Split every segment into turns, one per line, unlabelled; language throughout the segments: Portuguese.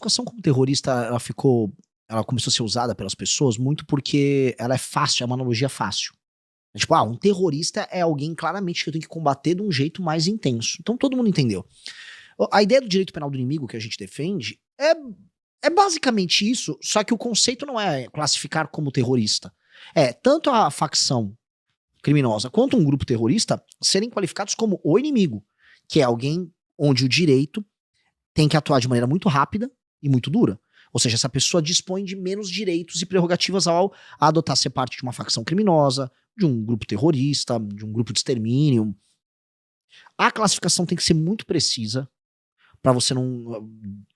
classificação como terrorista, ela começou a ser usada pelas pessoas muito porque ela é fácil, é uma analogia fácil. É tipo, um terrorista é alguém claramente que eu tenho que combater de um jeito mais intenso. Então todo mundo entendeu. A ideia do direito penal do inimigo que a gente defende é basicamente isso, só que o conceito não é classificar como terrorista. É tanto a facção criminosa quanto um grupo terrorista serem qualificados como o inimigo, que é alguém onde o direito tem que atuar de maneira muito rápida e muito dura. Ou seja, essa pessoa dispõe de menos direitos e prerrogativas ao adotar ser parte de uma facção criminosa, de um grupo terrorista, de um grupo de extermínio. A classificação tem que ser muito precisa para você não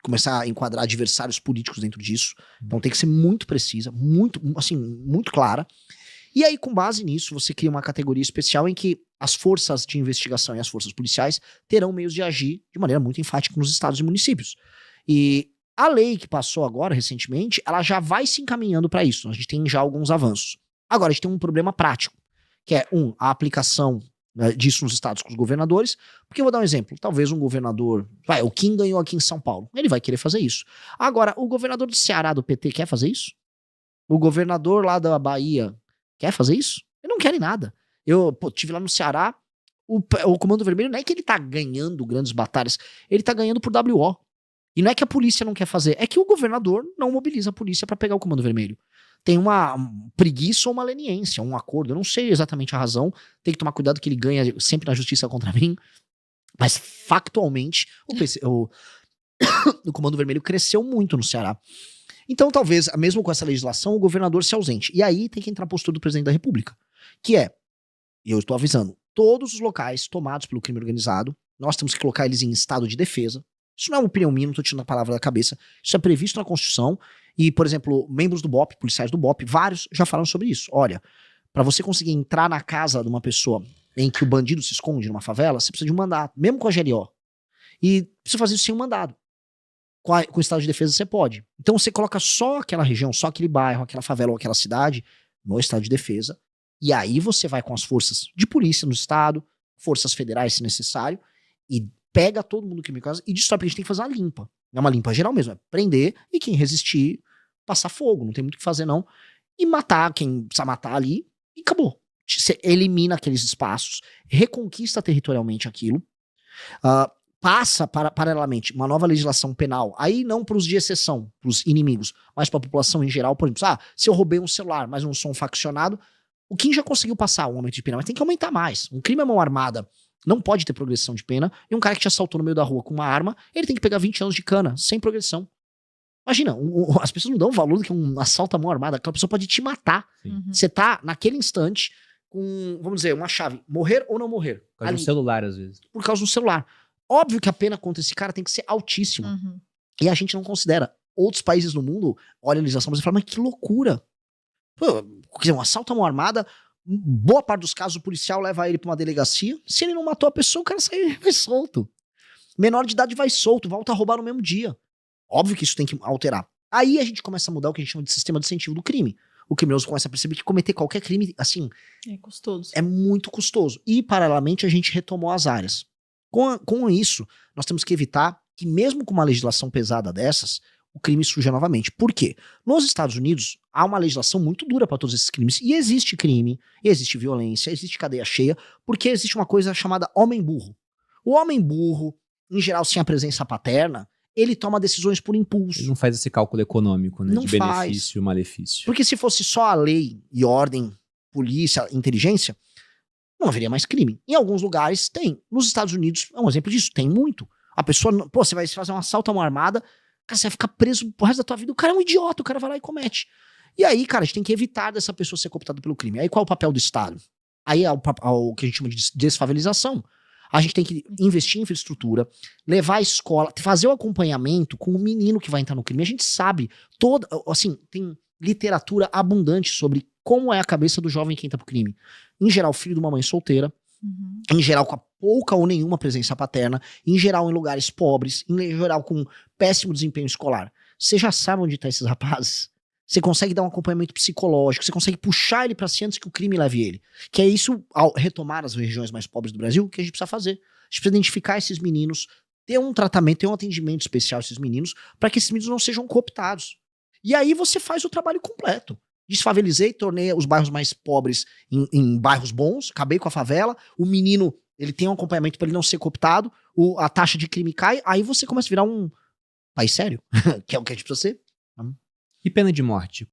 começar a enquadrar adversários políticos dentro disso. Então tem que ser muito precisa, muito clara. E aí, com base nisso, você cria uma categoria especial em que as forças de investigação e as forças policiais terão meios de agir de maneira muito enfática nos estados e municípios. E a lei que passou agora, recentemente, ela já vai se encaminhando para isso. A gente tem já alguns avanços. Agora, a gente tem um problema prático, que é, a aplicação disso nos estados com os governadores, porque eu vou dar um exemplo, talvez um governador, o Kim ganhou aqui em São Paulo, ele vai querer fazer isso. Agora, o governador do Ceará, do PT, quer fazer isso? O governador lá da Bahia quer fazer isso? Eles não querem nada. Eu tive lá no Ceará, o Comando Vermelho não é que ele tá ganhando grandes batalhas, ele tá ganhando por WO. E não é que a polícia não quer fazer, é que o governador não mobiliza a polícia pra pegar o Comando Vermelho. Tem uma preguiça ou uma leniência, um acordo, eu não sei exatamente a razão, tem que tomar cuidado que ele ganha sempre na justiça contra mim, mas factualmente o Comando Vermelho cresceu muito no Ceará. Então talvez, mesmo com essa legislação, o governador se ausente. E aí tem que entrar a postura do presidente da República, que é, e eu estou avisando, todos os locais tomados pelo crime organizado, nós temos que colocar eles em estado de defesa. Isso não é uma opinião minha, não estou tirando a palavra da cabeça, isso é previsto na Constituição. E, por exemplo, membros do BOP, policiais do BOP, vários já falaram sobre isso. Olha, para você conseguir entrar na casa de uma pessoa em que o bandido se esconde numa favela, você precisa de um mandado, mesmo com a GLO. E precisa fazer isso sem um mandado. Com o estado de defesa você pode. Então você coloca só aquela região, só aquele bairro, aquela favela ou aquela cidade no estado de defesa. E aí você vai com as forças de polícia no estado, forças federais se necessário, e pega todo mundo que me casa e destrói, porque a gente tem que fazer uma limpa. É uma limpa geral mesmo, é prender e quem resistir, passar fogo, não tem muito o que fazer não. E matar quem precisa matar ali e acabou. Você elimina aqueles espaços, reconquista territorialmente aquilo, passa paralelamente uma nova legislação penal, aí não para os de exceção, para os inimigos, mas para a população em geral. Por exemplo, se eu roubei um celular, mas não sou um faccionado, o Kim já conseguiu passar o aumento de pena, mas tem que aumentar mais. Um crime à mão armada não pode ter progressão de pena, e um cara que te assaltou no meio da rua com uma arma, ele tem que pegar 20 anos de cana, sem progressão. Imagina, as pessoas não dão valor do que um assalto à mão armada, aquela pessoa pode te matar. Você tá, naquele instante, com, vamos dizer, uma chave, morrer ou não morrer.
Por causa de um celular, às vezes.
Por causa de um celular. Óbvio que a pena contra esse cara tem que ser altíssima. E a gente não considera. Outros países no mundo olham a legislação e falam, mas que loucura. Pô, quer dizer, um assalto à mão armada, boa parte dos casos o policial leva ele pra uma delegacia, se ele não matou a pessoa, o cara vai solto. Menor de idade vai solto, volta a roubar no mesmo dia. Óbvio que isso tem que alterar. Aí a gente começa a mudar o que a gente chama de sistema de incentivo do crime. O criminoso começa a perceber que cometer qualquer crime, assim,
é custoso.
É muito custoso. E, paralelamente, a gente retomou as áreas. Com isso, nós temos que evitar que, mesmo com uma legislação pesada dessas, o crime surja novamente. Por quê? Nos Estados Unidos, há uma legislação muito dura para todos esses crimes. E existe crime, existe violência, existe cadeia cheia, porque existe uma coisa chamada homem burro. O homem burro, em geral, sem a presença paterna, ele toma decisões por impulso.
Ele não faz esse cálculo econômico, né?
Não
de benefício e malefício.
Porque se fosse só a lei e ordem, polícia, inteligência, não haveria mais crime. Em alguns lugares tem. Nos Estados Unidos é um exemplo disso, tem muito. A pessoa, você vai fazer um assalto à mão armada, cara, você vai ficar preso pro resto da tua vida. O cara é um idiota, o cara vai lá e comete. E aí, cara, a gente tem que evitar dessa pessoa ser cooptada pelo crime. Aí qual é o papel do Estado? Aí é o que a gente chama de desfavelização. A gente tem que investir em infraestrutura, levar a escola, fazer o acompanhamento com o menino que vai entrar no crime. A gente sabe, tem literatura abundante sobre como é a cabeça do jovem que entra pro crime. Em geral, filho de uma mãe solteira, em geral com a pouca ou nenhuma presença paterna, em geral em lugares pobres, em geral com péssimo desempenho escolar. Você já sabe onde tá esses rapazes? Você consegue dar um acompanhamento psicológico, você consegue puxar ele pra si antes que o crime leve ele. Que é isso, ao retomar as regiões mais pobres do Brasil, que a gente precisa fazer. A gente precisa identificar esses meninos, ter um tratamento, ter um atendimento especial a esses meninos, para que esses meninos não sejam cooptados. E aí você faz o trabalho completo. Desfavelizei, tornei os bairros mais pobres em bairros bons, acabei com a favela, o menino, ele tem um acompanhamento para ele não ser cooptado, a taxa de crime cai, aí você começa a virar um país sério, que é o que a gente precisa ser.
E pena de morte?